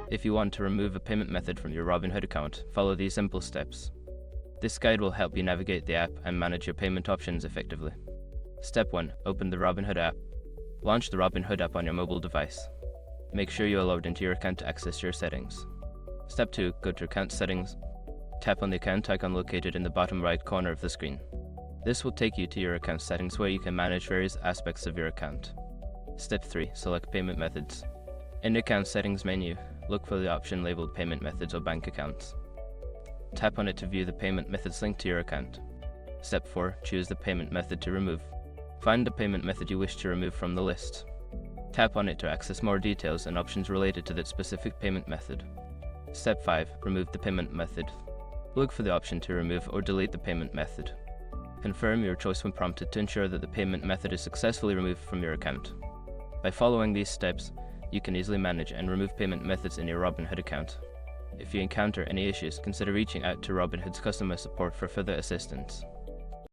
If you want to remove a payment method from your Robinhood account, follow these simple steps. This guide will help you navigate the app and manage your payment options effectively. Step 1. Open the Robinhood app. Launch the Robinhood app on your mobile device. Make sure you are logged into your account to access your settings. Step 2. Go to Account Settings. Tap on the account icon located in the bottom right corner of the screen. This will take you to your account settings where you can manage various aspects of your account. Step 3. Select Payment Methods. In the Account Settings menu, look for the option labeled Payment Methods or Bank Accounts. Tap on it to view the payment methods linked to your account. Step 4. Choose the payment method to remove. Find the payment method you wish to remove from the list. Tap on it to access more details and options related to that specific payment method. Step 5. Remove the payment method. Look for the option to remove or delete the payment method. Confirm your choice when prompted to ensure that the payment method is successfully removed from your account. By following these steps, you can easily manage and remove payment methods in your Robinhood account. If you encounter any issues, consider reaching out to Robinhood's customer support for further assistance.